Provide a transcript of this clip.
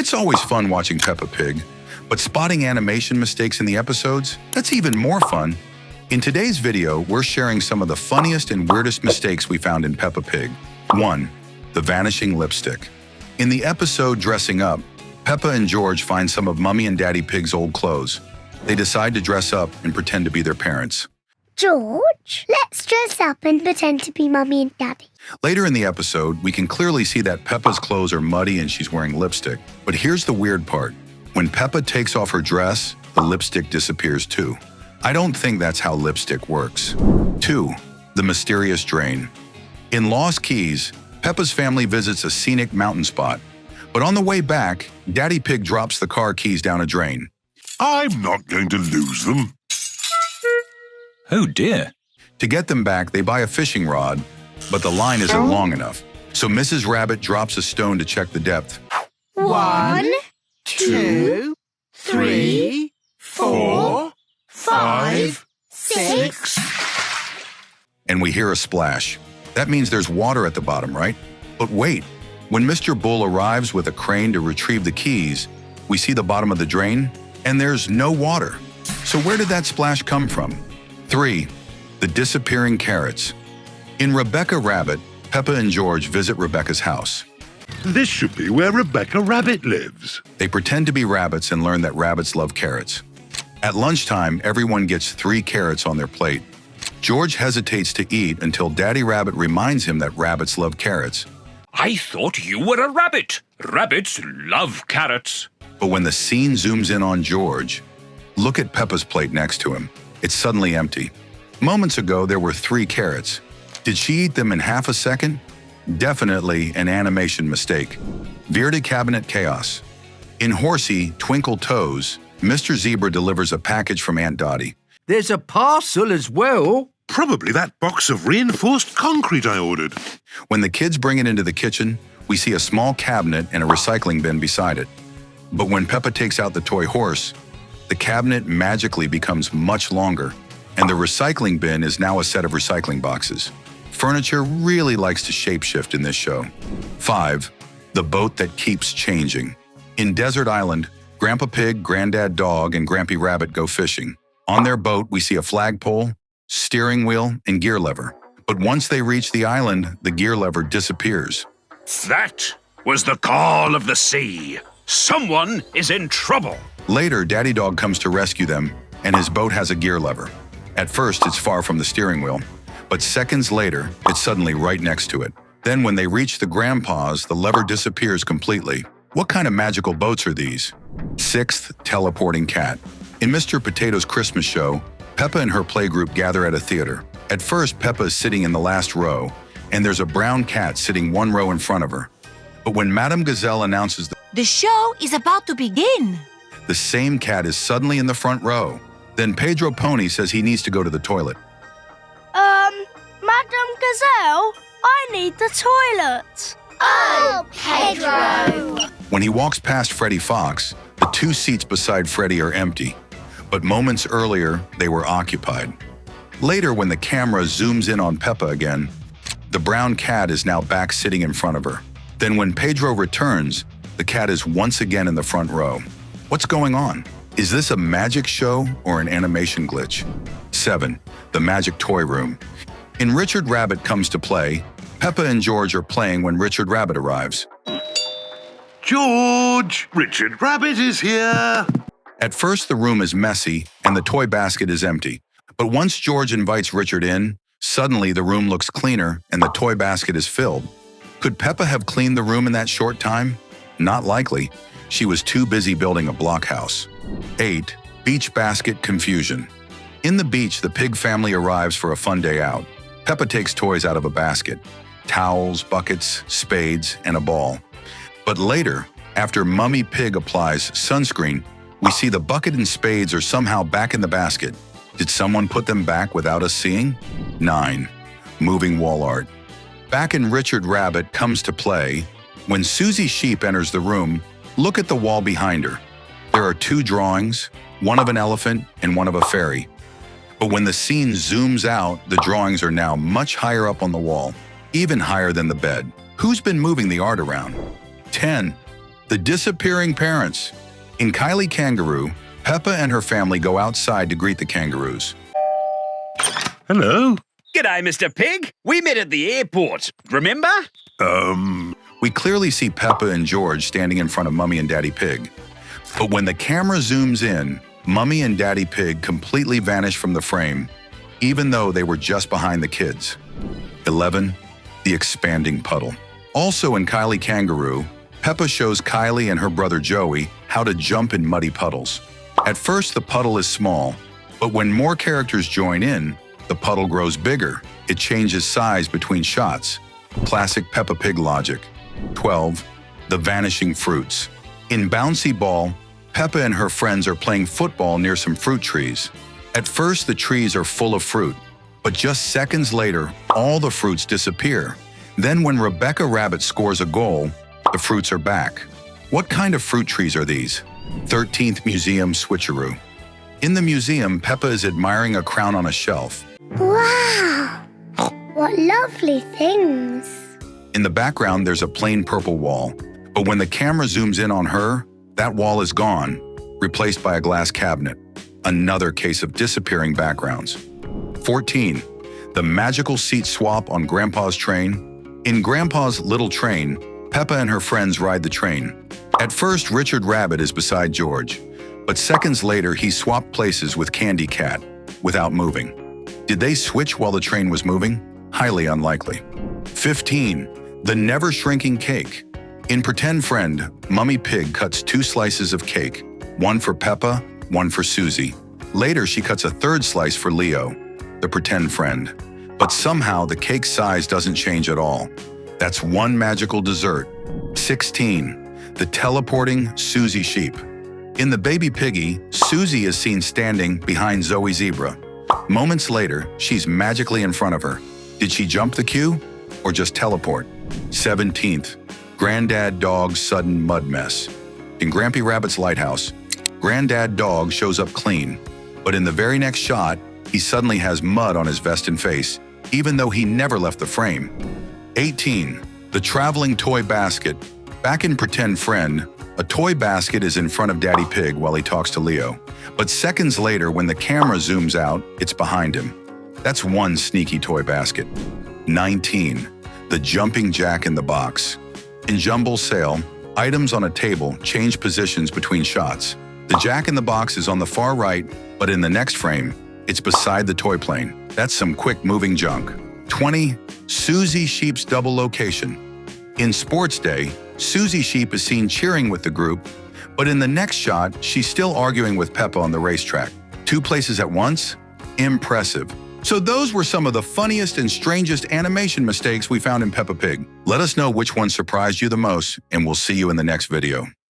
It's always fun watching Peppa Pig, but spotting animation mistakes in the episodes, that's even more fun. In today's video, we're sharing some of the funniest and weirdest mistakes we found in Peppa Pig. 1. The Vanishing Lipstick. In the episode Dressing Up, Peppa and George find some of Mummy and Daddy Pig's old clothes. They decide to dress up and pretend to be their parents. George, let's dress up and pretend to be Mummy and Daddy. Later in the episode, we can clearly see that Peppa's clothes are muddy and she's wearing lipstick. But here's the weird part. When Peppa takes off her dress, the lipstick disappears too. I don't think that's how lipstick works. 2. The Mysterious Drain. In Lost Keys, Peppa's family visits a scenic mountain spot. But on the way back, Daddy Pig drops the car keys down a drain. I'm not going to lose them. Oh dear. To get them back, they buy a fishing rod, but the line isn't long enough. So Mrs. Rabbit drops a stone to check the depth. 1, 2, 3, 4, 5, 6. And we hear a splash. That means there's water at the bottom, right? But wait, when Mr. Bull arrives with a crane to retrieve the keys, we see the bottom of the drain, and there's no water. So where did that splash come from? 3. The Disappearing Carrots. In Rebecca Rabbit, Peppa and George visit Rebecca's house. This should be where Rebecca Rabbit lives. They pretend to be rabbits and learn that rabbits love carrots. At lunchtime, everyone gets 3 carrots on their plate. George hesitates to eat until Daddy Rabbit reminds him that rabbits love carrots. I thought you were a rabbit. Rabbits love carrots. But when the scene zooms in on George, look at Peppa's plate next to him. It's suddenly empty. Moments ago, there were 3 carrots. Did she eat them in half a second? Definitely an animation mistake. Veer to cabinet chaos. In Horsey, Twinkle Toes, Mr. Zebra delivers a package from Aunt Dottie. There's a parcel as well. Probably that box of reinforced concrete I ordered. When the kids bring it into the kitchen, we see a small cabinet and a recycling bin beside it. But when Peppa takes out the toy horse, the cabinet magically becomes much longer, and the recycling bin is now a set of recycling boxes. Furniture really likes to shapeshift in this show. 5. The Boat That Keeps Changing. In Desert Island, Grandpa Pig, Granddad Dog, and Grampy Rabbit go fishing. On their boat, we see a flagpole, steering wheel, and gear lever. But once they reach the island, the gear lever disappears. That was the call of the sea. Someone is in trouble. Later, Daddy Dog comes to rescue them, and his boat has a gear lever. At first, it's far from the steering wheel, but seconds later, it's suddenly right next to it. Then when they reach the grandpas, the lever disappears completely. What kind of magical boats are these? 6th, Teleporting Cat. In Mr. Potato's Christmas show, Peppa and her playgroup gather at a theater. At first, Peppa is sitting in the last row, and there's a brown cat sitting 1 row in front of her. But when Madame Gazelle announces The show is about to begin. the same cat is suddenly in the front row. Then Pedro Pony says he needs to go to the toilet. Madame Gazelle, I need the toilet. Oh, Pedro! When he walks past Freddy Fox, the 2 seats beside Freddy are empty. But moments earlier, they were occupied. Later, when the camera zooms in on Peppa again, the brown cat is now back sitting in front of her. Then when Pedro returns, the cat is once again in the front row. What's going on? Is this a magic show or an animation glitch? 7. The Magic Toy Room. In Richard Rabbit Comes to Play, Peppa and George are playing when Richard Rabbit arrives. George, Richard Rabbit is here. At first, the room is messy and the toy basket is empty. But once George invites Richard in, suddenly the room looks cleaner and the toy basket is filled. Could Peppa have cleaned the room in that short time? Not likely. She was too busy building a blockhouse. 8. Beach Basket Confusion. In the beach, the pig family arrives for a fun day out. Peppa takes toys out of a basket: towels, buckets, spades, and a ball. But later, after Mummy Pig applies sunscreen, we see the bucket and spades are somehow back in the basket. Did someone put them back without us seeing? 9. Moving wall art. Back in Richard Rabbit Comes to Play, when Suzy Sheep enters the room, look at the wall behind her. There are 2 drawings, one of an elephant and one of a fairy. But when the scene zooms out, the drawings are now much higher up on the wall, even higher than the bed. Who's been moving the art around? 10. The disappearing parents. In Kylie Kangaroo, Peppa and her family go outside to greet the kangaroos. Hello? G'day, Mr. Pig. We met at the airport. Remember? We clearly see Peppa and George standing in front of Mummy and Daddy Pig. But when the camera zooms in, Mummy and Daddy Pig completely vanish from the frame, even though they were just behind the kids. 11. The Expanding Puddle. Also in Kylie Kangaroo, Peppa shows Kylie and her brother Joey how to jump in muddy puddles. At first, the puddle is small, but when more characters join in, the puddle grows bigger. It changes size between shots. Classic Peppa Pig logic. 12. The Vanishing Fruits. In Bouncy Ball, Peppa and her friends are playing football near some fruit trees. At first, the trees are full of fruit, but just seconds later, all the fruits disappear. Then when Rebecca Rabbit scores a goal, the fruits are back. What kind of fruit trees are these? 13th Museum Switcheroo. In the museum, Peppa is admiring a crown on a shelf. Wow! What lovely things. In the background, there's a plain purple wall, but when the camera zooms in on her, that wall is gone, replaced by a glass cabinet. Another case of disappearing backgrounds. 14. The magical seat swap on Grandpa's train. In Grandpa's little train, Peppa and her friends ride the train. At first, Richard Rabbit is beside George, but seconds later, he swapped places with Candy Cat without moving. Did they switch while the train was moving? Highly unlikely. 15. The never-shrinking cake. In Pretend Friend, Mummy Pig cuts 2 slices of cake, one for Peppa, one for Suzy. Later, she cuts a 3rd slice for Leo, the pretend friend. But somehow, the cake size doesn't change at all. That's one magical dessert. 16. The teleporting Suzy sheep. In The Baby Piggy, Suzy is seen standing behind Zoe Zebra. Moments later, she's magically in front of her. Did she jump the queue or just teleport? 17th. Granddad Dog's sudden mud mess. In Grampy Rabbit's lighthouse, Granddad Dog shows up clean, but in the very next shot, he suddenly has mud on his vest and face, even though he never left the frame. 18. The traveling toy basket. Back in Pretend Friend, a toy basket is in front of Daddy Pig while he talks to Leo, but seconds later, when the camera zooms out, it's behind him. That's one sneaky toy basket. 19. The jumping jack in the box. In Jumble Sale, items on a table change positions between shots. The jack in the box is on the far right, but in the next frame, it's beside the toy plane. That's some quick moving junk. 20. Suzy Sheep's double location. In Sports Day, Suzy Sheep is seen cheering with the group, but in the next shot, she's still arguing with Peppa on the racetrack. 2 places at once? Impressive. So those were some of the funniest and strangest animation mistakes we found in Peppa Pig. Let us know which one surprised you the most, and we'll see you in the next video.